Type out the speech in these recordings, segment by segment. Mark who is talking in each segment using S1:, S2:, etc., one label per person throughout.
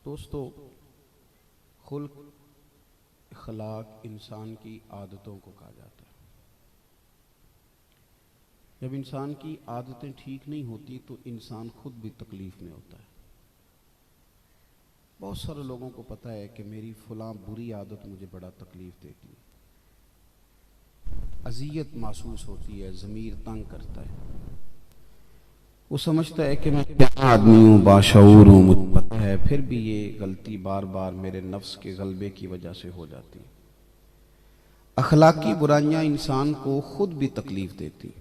S1: दोस्तों, खुल्क अखलाक इंसान की आदतों को कहा जाता है। जब इंसान की आदतें ठीक नहीं होती तो इंसान खुद भी तकलीफ में होता है। बहुत सारे लोगों को पता है कि मेरी फलां बुरी आदत मुझे बड़ा तकलीफ देती है, अज़ियत महसूस होती है, ज़मीर तंग करता है। वो समझता है कि मैं क्या आदमी हूँ, बाशऊर हूँ, मुझे पता है, फिर भी ये गलती बार बार मेरे नफ्स के गलबे की वजह से हो जाती है। अखलाकी बुराइयां इंसान को खुद भी तकलीफ देती,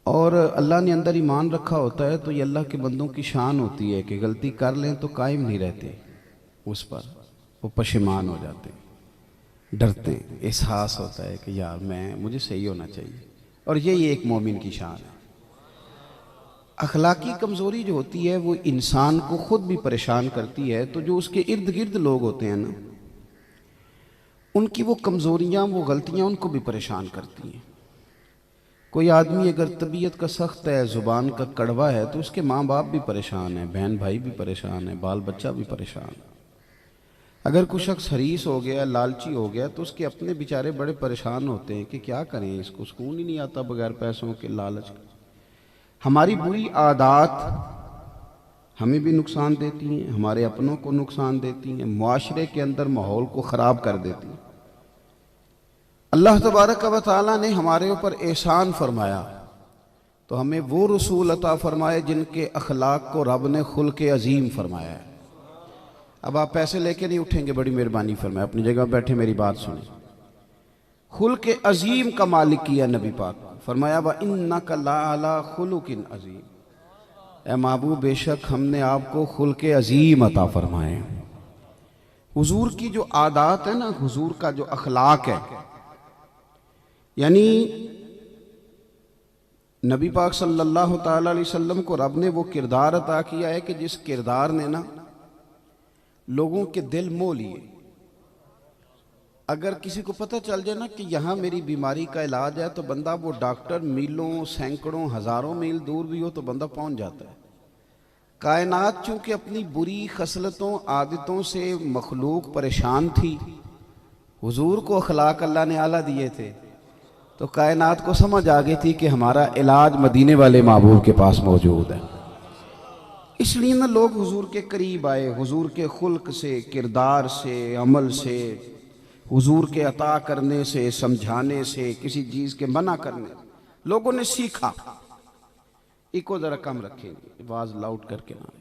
S1: और अल्लाह ने अंदर ईमान रखा होता है तो ये अल्लाह के बंदों की शान होती है कि गलती कर लें तो कायम नहीं रहते उस पर, वो पशेमान हो जाते, डरते, एहसास होता है कि यार मुझे सही होना चाहिए। और यही एक मोमिन की शान है। अखलाकी कमज़ोरी जो होती है वो इंसान को खुद भी परेशान करती है, तो जो उसके इर्द गिर्द लोग होते हैं ना, उनकी वो कमज़ोरियाँ, वो गलतियाँ उनको भी परेशान करती हैं। कोई आदमी अगर तबीयत का सख्त है, ज़ुबान का कड़वा है, तो उसके माँ बाप भी परेशान है, बहन भाई भी परेशान है, बाल बच्चा भी परेशान है। अगर कोई शख्स हरीस हो गया, लालची हो गया, तो उसके अपने बेचारे बड़े परेशान होते हैं कि क्या करें, इसको सुकून ही नहीं आता बगैर पैसों के, लालच। हमारी बुरी आदत हमें भी नुकसान देती हैं, हमारे अपनों को नुकसान देती हैं, मुआशरे के अंदर माहौल को ख़राब कर देती हैं। अल्लाह तबारक व तआला ने हमारे ऊपर एहसान फरमाया तो हमें वो रसूल अता फरमाए जिनके अखलाक को रब ने खुल्क अजीम फरमाया है। अब आप पैसे लेके नहीं उठेंगे, बड़ी मेहरबानी फरमाए, अपनी जगह बैठे मेरी बात सुने। खुल्क अजीम का मालिक किया नबी पाक, फरमाया व इन्नका लअला खुलुकिन अजीम, ए महबूब बेशक हमने आपको खुल्क अजीम अता फरमाए। हुजूर की जो आदत है ना, हुजूर का जो अखलाक है, यानी नबी पाक सल्लल्लाहु ताला अलैहि वसल्लम को रब ने वो किरदार अता किया है कि जिस किरदार ने ना लोगों के दिल मोह लिए। अगर किसी को पता चल जाए ना कि यहाँ मेरी बीमारी का इलाज है, तो बंदा, वो डॉक्टर मीलों, सैकड़ों, हजारों मील दूर भी हो तो बंदा पहुंच जाता है। कायनात चूंकि अपनी बुरी खसलतों, आदतों से मखलूक परेशान थी, हुजूर को अखलाक अल्लाह ने आला दिए थे, तो कायनात को समझ आ गई थी कि हमारा इलाज मदीने वाले महबूब के पास मौजूद है। इसलिए ना लोग हुजूर के करीब आए, हुजूर के खुल्क से, किरदार से, अमल से, हुजूर के अता करने से, समझाने से, किसी चीज के मना करने, लोगों ने सीखा। इको जरा कम रखेंगे, आवाज लाउड करके ना।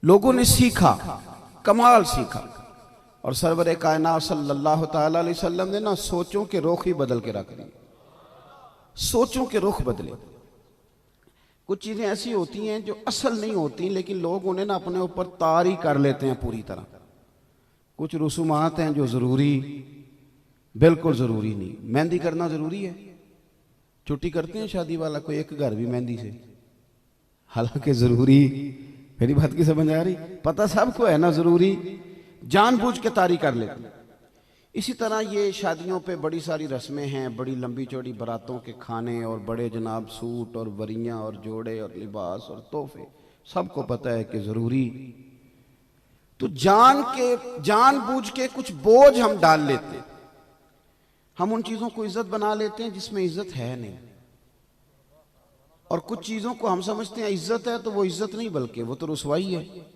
S1: लोगों ने सीखा, कमाल सीखा, और सरवर कायनात सल्लल्लाहु ताला अलैहि वसल्लम ने ना सोचों के रुख ही बदल के रख दिए। सोचों के रुख बदले। कुछ चीजें ऐसी होती हैं जो असल नहीं होती, लेकिन लोग उन्हें ना अपने ऊपर तारी कर लेते हैं पूरी तरह। कुछ रसूमात हैं जो जरूरी, बिल्कुल जरूरी नहीं। मेहंदी करना जरूरी है, छुट्टी करते हैं शादी वाला कोई एक घर भी मेहंदी से, हालांकि जरूरी, मेरी बात की समझ आ रही, पता सबको है ना जरूरी, जानबूझ के तारी कर लेते हैं। इसी तरह ये शादियों पे बड़ी सारी रस्में हैं, बड़ी लंबी चौड़ी बारातों के खाने, और बड़े जनाब सूट और वरियां और जोड़े और लिबास और तोहफे, सबको पता है कि जरूरी। तो जानबूझ के कुछ बोझ हम डाल लेते हैं। हम उन चीजों को इज्जत बना लेते हैं जिसमें इज्जत है नहीं, और कुछ चीजों को हम समझते हैं इज्जत है, तो वो इज्जत नहीं बल्कि वो तो रुसवाई है।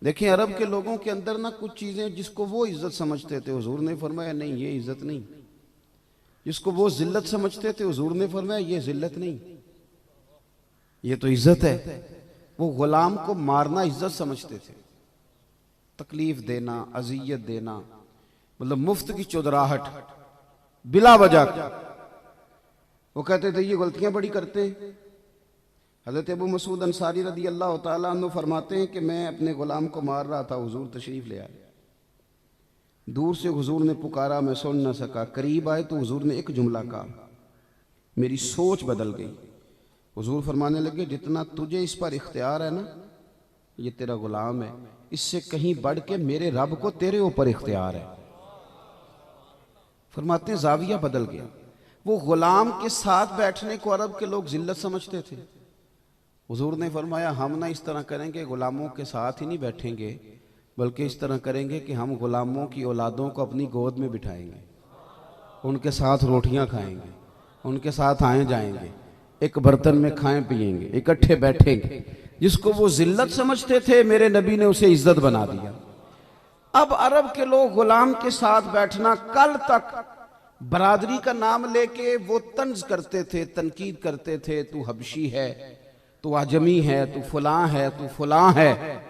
S1: देखिए, अरब के लोगों के अंदर ना कुछ चीजें जिसको वो इज्जत समझते थे, हुजूर ने फरमाया नहीं ये इज्जत नहीं। जिसको वो जिल्लत समझते थे, हुजूर ने फरमाया ये जिल्लत नहीं, ये तो इज्जत है। वो गुलाम को मारना इज्जत समझते थे, तकलीफ देना, अजियत देना, मतलब मुफ्त की चौधराहट बिला वजह। वो कहते थे ये गलतियां बड़ी करते हैं। हज़रत अबू मसूद अंसारी रदी अल्लाह ताला अन्हु फरमाते हैं कि मैं अपने गुलाम को मार रहा था, हुजूर तशरीफ ले आए। दूर से हुजूर ने पुकारा, मैं सुन न सका। करीब आए तो हुजूर ने एक जुमला कहा, मेरी सोच बदल गई। हुजूर फरमाने लगे, जितना तुझे इस पर इख्तियार है ना, ये तेरा गुलाम है, इससे कहीं बढ़ के मेरे रब को तेरे ऊपर इख्तियार है। फरमाते हैं जाविया बदल गया। वो गुलाम के साथ बैठने को अरब के लोग जिल्लत समझते थे, हुजूर ने फरमाया हम ना इस तरह करेंगे, गुलामों के साथ ही नहीं बैठेंगे, बल्कि इस तरह करेंगे कि हम गुलामों की औलादों को अपनी गोद में बिठाएंगे, उनके साथ रोटियां खाएंगे, उनके साथ आए जाएंगे, एक बर्तन में खाएं पिएंगे, इकट्ठे बैठेंगे। जिसको वो जिल्लत समझते थे मेरे नबी ने उसे इज्जत बना दिया। अब अरब के लोग गुलाम के साथ बैठना, कल तक बरादरी का नाम लेके वो तंज करते थे, तनकीद करते थे, तू हबशी है, तू आजमी है, तू फलां है, तू फलां है।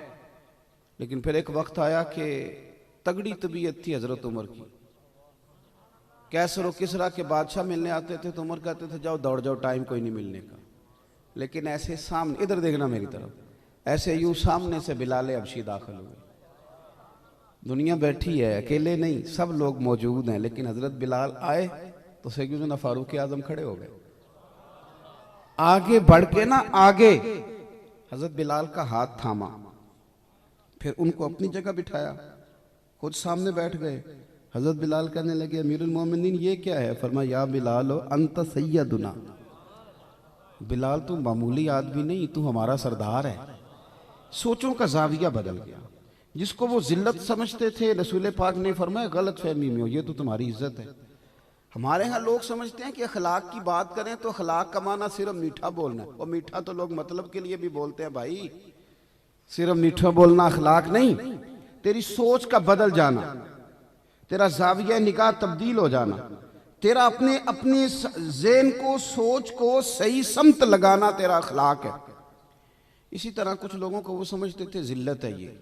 S1: लेकिन फिर एक वक्त आया कि तगड़ी तबीयत थी हजरत उमर की, कैसर और किसरा के बादशाह मिलने आते थे तो उमर कहते थे जाओ दौड़ जाओ, टाइम कोई नहीं मिलने का। लेकिन ऐसे सामने, इधर देखना मेरी तरफ, ऐसे यूं सामने से बिलाल हबशी दाखिल हुए। दुनिया बैठी है, अकेले नहीं, सब लोग मौजूद हैं, लेकिन हजरत बिलाल आए तो सैयदना फारूक आजम खड़े हो गए। आगे बढ़ के ना, आगे हजरत बिलाल का हाथ थामा, फिर उनको अपनी जगह बिठाया, खुद सामने बैठ गए। हजरत बिलाल कहने लगे अमीरुल मोमिनीन ये क्या है? फरमाया या बिलाल अंत सैयदुना, बिलाल तू मामूली आदमी नहीं, तू हमारा सरदार है। सोचों का जाविया बदल गया। जिसको वो जिल्लत समझते थे रसूल पाक ने फरमाया गलत फहमी में हो, ये तो तुम्हारी इज्जत है। हमारे यहाँ लोग समझते हैं कि अखलाक की बात करें तो अखलाक का माना सिर्फ मीठा बोलना है, और मीठा तो लोग मतलब के लिए भी बोलते हैं भाई, सिर्फ मीठा बोलना अखलाक नहीं। तेरी सोच का बदल जाना, तेरा जाविया निगाह तब्दील हो जाना, तेरा अपने ज़हन को, सोच को सही समत लगाना तेरा अखलाक है। इसी तरह कुछ लोगों को वो समझते थे जिल्लत है, ये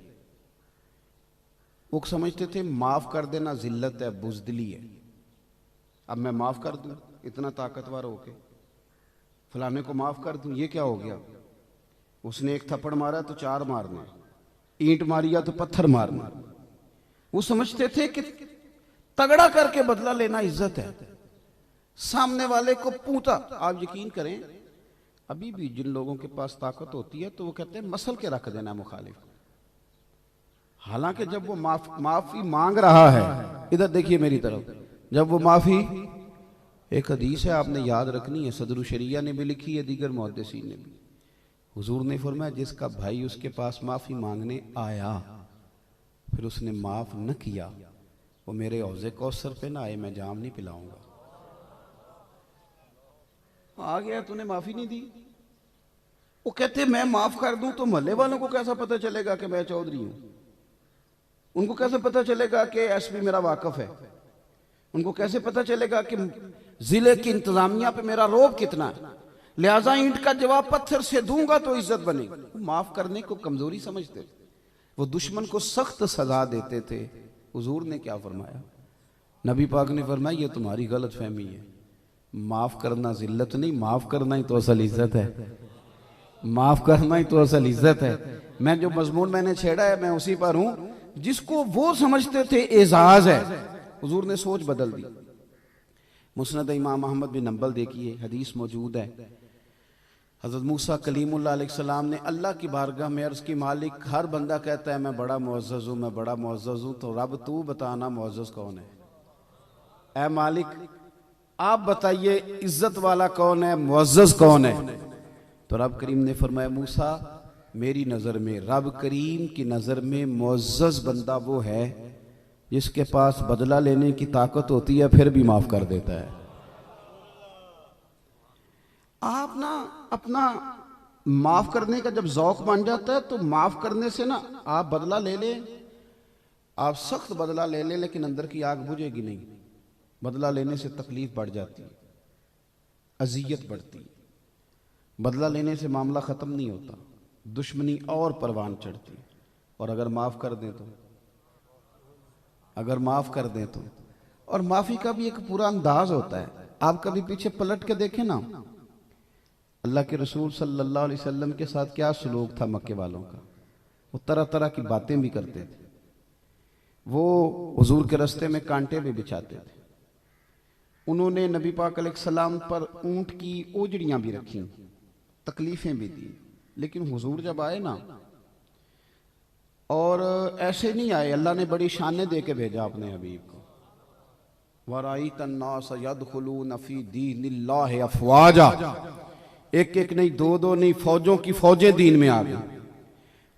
S1: वो समझते थे माफ कर देना जिल्लत है, बुजदिली है। अब मैं माफ कर दूं इतना ताकतवर होके, फलाने को माफ कर दूं, ये क्या हो गया? उसने एक थप्पड़ मारा तो चार मारना, ईंट मारिया तो पत्थर मारना। वो समझते थे कि तगड़ा करके बदला लेना इज्जत है, सामने वाले को पूता। आप यकीन करें अभी भी जिन लोगों के पास ताकत होती है तो वो कहते हैं मसल के रख देना मुखालिफ। हालांकि जब वो माफी मांग रहा है, इधर देखिए मेरी तरफ, जब वो माफी, एक हदीस है आपने याद रखनी है, सदरुल शरिया ने भी लिखी है, दीगर मुहद्दिसीन ने भी। हुजूर ने फरमाया जिसका भाई उसके पास माफी मांगने आया फिर उसने माफ न किया, वो मेरे हौज़े कौसर पे ना आए, मैं जाम नहीं पिलाऊंगा। आ गया तूने माफी नहीं दी, वो कहते मैं माफ कर दूं तो मोहल्ले वालों को कैसा पता चलेगा कि मैं चौधरी हूं? उनको कैसे पता चलेगा कि एसपी मेरा वाकफ है? उनको कैसे पता चलेगा कि जिले की इंतजामिया पे मेरा रोब कितना है? लिहाजा ईंट का जवाब पत्थर से दूंगा तो इज्जत बनेगी। माफ करने को कमजोरी समझते थे, वो दुश्मन को सख्त सजा देते थे। हुजूर ने क्या फरमाया? नबी पाक ने फरमाया ये तुम्हारी गलत फहमी है, माफ करना जिल्लत नहीं, माफ करना ही तो असल इज्जत है, माफ करना ही तो असल इज्जत है। मैं जो मजमून मैंने छेड़ा है मैं उसी पर हूं। जिसको वो समझते थे एजाज है, हुजूर ने सोच बदल दी। मुस्नद इमाम अहमद बिन हंबल देखिए, हदीस मौजूद है, हजरत मूसा कलीमुल्लाह अलैहिस्सलाम ने अल्लाह की बारगाह में अर्ज की, मालिक हर बंदा कहता है मैं बड़ा मुअज़्ज़ज़ हूं, मैं बड़ा मुअज़्ज़ज़ हूं, तो रब तू बताना मुअज़्ज़ज़ कौन है? ऐ मालिक आप बताइए इज्जत वाला कौन है, मुअज़्ज़ज़ कौन है? तो रब करीम ने फरमाया मूसा मेरी नज़र में, रब करीम की नज़र में मुअज़्ज़ज़ बंदा वो है जिसके पास बदला लेने की ताकत होती है फिर भी माफ कर देता है। आप ना अपना माफ करने का जब जौक बन जाता है तो माफ करने से ना आप बदला ले लें, आप सख्त बदला ले लें, लेकिन अंदर की आग बुझेगी नहीं। बदला लेने से तकलीफ बढ़ जाती है, अजियत बढ़ती है। बदला लेने से मामला खत्म नहीं होता, दुश्मनी और परवान चढ़ती। और अगर माफ कर दें तो, अगर माफ कर दें तो, और माफी का भी एक पूरा अंदाज होता है। आप कभी पीछे पलट के देखें ना, अल्लाह के रसूल सल्लल्लाहु अलैहि वसल्लम के साथ क्या सलूक था मक्के वालों का। वो तरह तरह की बातें भी करते थे, वो हुजूर के रास्ते में कांटे भी बिछाते थे। उन्होंने नबी पाक अलैहिस्सलाम पर ऊंट की ओजड़ियां भी रखी, तकलीफें भी दी, लेकिन हुजूर जब आए ना, और ऐसे नहीं आए, अल्लाह ने बड़ी शानें दे के भेजा अपने हबीब को। वराईतन नास यदखुलून फी दीनिल्लाहि अफवाजा, एक एक नहीं, दो दो नहीं, फौजों की फौजें दीन में आ गई।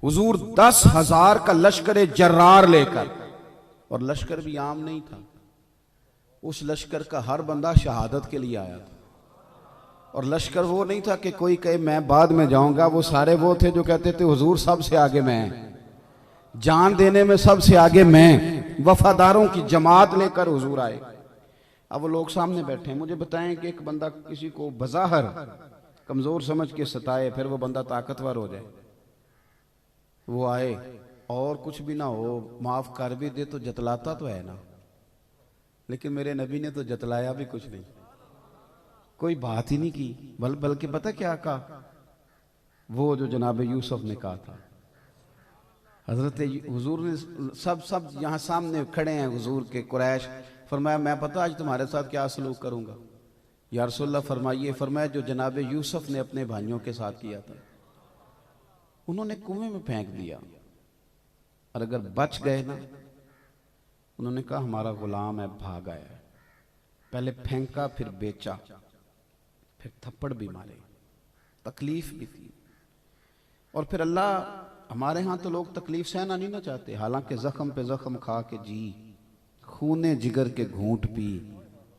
S1: हुजूर 10,000 का लश्कर जर्रार लेकर, और लश्कर भी आम नहीं था, उस लश्कर का हर बंदा शहादत के लिए आया था। और लश्कर वो नहीं था कि कोई कहे मैं बाद में जाऊंगा, वो सारे वो थे जो कहते थे हुजूर सबसे आगे मैं, जान देने में सबसे आगे मैं। वफादारों की जमात लेकर हुजूर आए। अब वो लोग सामने बैठे हैं, मुझे बताएं कि एक बंदा किसी को बज़ाहिर कमजोर समझ के सताए, फिर वो बंदा ताकतवर हो जाए, वो आए और कुछ भी ना हो, माफ कर भी दे तो जतलाता तो है ना। लेकिन मेरे नबी ने तो जतलाया भी कुछ नहीं, कोई बात ही नहीं की। बल्कि पता क्या कहा, वो जो जनाब यूसुफ ने कहा था, हजरत हुजूर ने सब यहाँ सामने खड़े हैं हुजूर के कुरैश, फरमाया मैं पता आज तुम्हारे साथ क्या सलूक करूंगा या रसूलल्लाह फरमाइए। फरमाया जो जनाब यूसुफ ने अपने भाइयों के साथ किया था, उन्होंने कुएं में फेंक दिया, और अगर बच गए ना, उन्होंने कहा हमारा गुलाम है, भाग आया। पहले फेंका, फिर बेचा, फिर थप्पड़ भी मारे, तकलीफ भी थी। और फिर अल्लाह, हमारे यहां तो लोग तकलीफ सहना नहीं ना चाहते, हालांकि जख्म पे जख्म खा के जी, खूने जिगर के घूंट पी,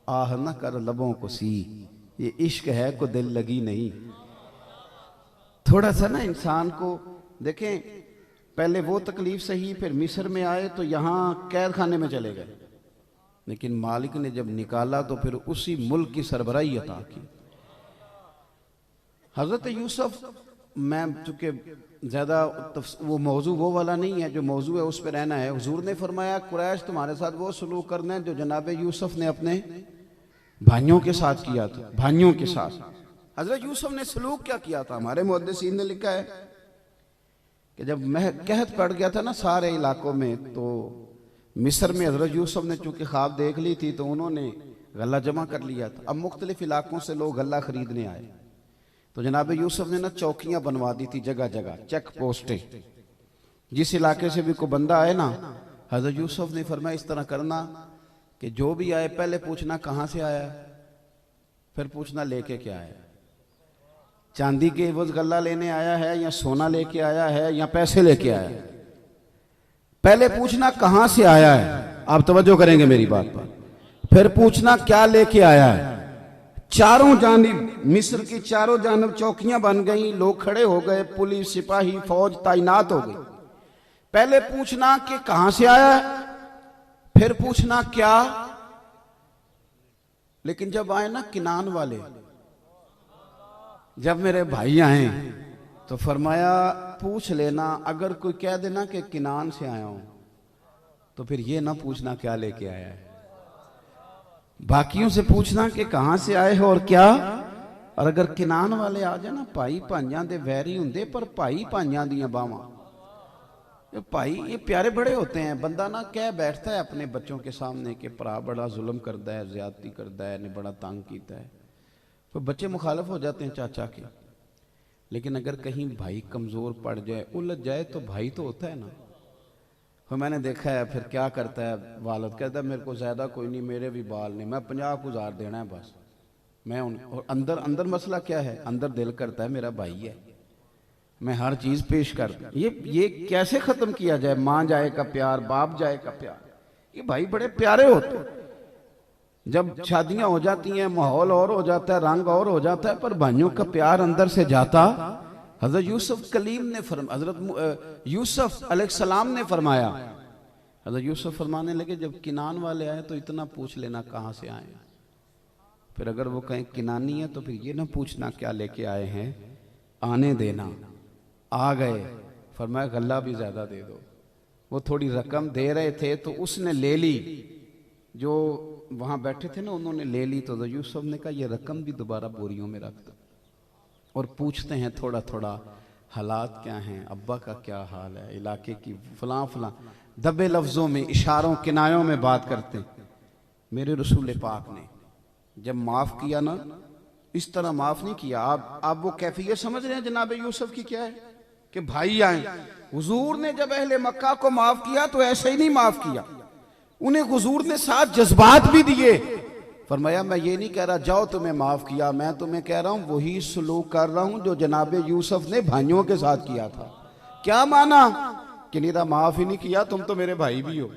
S1: आह न कर लबों को सी, ये इश्क है को दिल लगी नहीं। थोड़ा सा ना इंसान को देखें, पहले वो तकलीफ सही, फिर मिस्र में आए तो यहां कैद खाने में चले गए, लेकिन मालिक ने जब निकाला तो फिर उसी मुल्क की सरबराही अता की। हजरत यूसुफ, मैं चूंकि ज्यादा वो मौजू वो वाला नहीं है, जो मौजू है उस पर रहना है। हुजूर ने फरमाया कुरैश तुम्हारे साथ वो सलूक करना है जो जनाब यूसुफ ने अपने भाइयों के साथ किया था। भाइयों के साथ हजरत यूसुफ ने सलूक क्या किया था, हमारे मुहद्दिसीन ने लिखा है कि जब कहत पड़ गया था ना सारे इलाकों में, तो मिस्र में हजरत यूसुफ ने चूंकि ख्वाब देख ली थी, तो उन्होंने गल्ला जमा कर लिया था। अब मुख्तलिफ इलाकों से लोग गल्ला खरीदने आए, तो जनाब यूसुफ ने ना चौकियां बनवा दी थी, जगह जगह चेक पोस्टें। जिस इलाके से भी कोई बंदा आए ना, हजरत यूसुफ ने फरमाया इस तरह करना कि जो भी आए पहले पूछना कहां से आया, फिर पूछना लेके क्या आया, चांदी के एवज गल्ला लेने आया है या सोना लेके आया है या पैसे लेके आया है। पहले पूछना कहां से आया है, आप तवज्जो करेंगे मेरी बात पर। फिर पूछना क्या लेके आया है। चारों जानिब मिस्र की चारों जानिब चौकियां बन गई, लोग खड़े हो गए, पुलिस सिपाही फौज तैनात हो गई। पहले पूछना कि कहां से आया है, फिर पूछना क्या। लेकिन जब आए ना किनान वाले, जब मेरे भाई आए तो फरमाया पूछ लेना, अगर कोई कह देना कि किनान से आया हूं तो फिर ये ना पूछना क्या लेके आया है, बाकियों से पूछना कि कहां से आए हो और क्या। और अगर किनान वाले आ जाए ना, भाई भाइयां दे वैरी हुंदे पर भाई भाइयां दियां बावां, ये भाई ये प्यारे बड़े होते हैं। बंदा ना कह बैठता है अपने बच्चों के सामने कि भरा बड़ा जुल्म करता है, ज्यादती करता है, ने बड़ा तंग किया है, तो बच्चे मुखालफ हो जाते हैं चाचा के। लेकिन अगर कहीं भाई कमजोर पड़ जाए, उलझ जाए, तो भाई तो होता है ना। फिर मैंने देखा है फिर क्या करता है, वालिद कहता है मेरे को ज्यादा कोई नहीं, मेरे भी बाल नहीं, मैं 50,000 देना है बस, मैं और अंदर अंदर मसला क्या है, अंदर दिल करता है मेरा भाई है, मैं हर चीज पेश कर दूं। ये कैसे खत्म किया जाए, मां जाए का प्यार, बाप जाए का प्यार, ये भाई बड़े प्यारे होते हैं। जब शादियां हो जाती हैं माहौल और हो जाता है, रंग और हो जाता है, पर भाइयों का प्यार अंदर से जाता। हजरत यूसुफ कलीम ने हजरत यूसुफ अलैहिस्सलाम ने फरमाया, हजरत यूसुफ फरमाने लगे जब किनान वाले आए तो इतना पूछ लेना कहां से आए, फिर अगर वो कहें किनानी है तो फिर ये ना पूछना क्या लेके आए हैं, आने देना। आ गए, फरमाया गल्ला भी ज्यादा दे दो। वो थोड़ी रकम दे रहे थे तो उसने ले ली, जो वहां बैठे थे ना उन्होंने ले ली। तो यूसुफ ने कहा ये रकम भी दोबारा बोरियों में रख दो, और पूछते हैं थोड़ा थोड़ा हालात क्या हैं, अब्बा का क्या हाल है, इलाके की फलां फलां, दबे लफ्जों में, इशारों किनायों में बात करते हैं। मेरे रसूल पाक ने जब माफ किया ना, इस तरह माफ नहीं किया। आप वो कैफियत समझ रहे हैं जनाब यूसुफ की क्या है कि भाई आए। हुजूर ने जब अहले मक्का को माफ किया तो ऐसे ही नहीं माफ किया, उन्हें हुजूर ने साथ जज्बात भी दिए। फरमाया मैं ये नहीं कह रहा जाओ तुम्हें माफ किया, मैं तुम्हें कह रहा हूं वही सलूक कर रहा हूं जो जनाब यूसुफ ने भाइयों के साथ किया था। क्या माना कि निरा माफ ही नहीं किया, तुम तो मेरे भाई भी हो।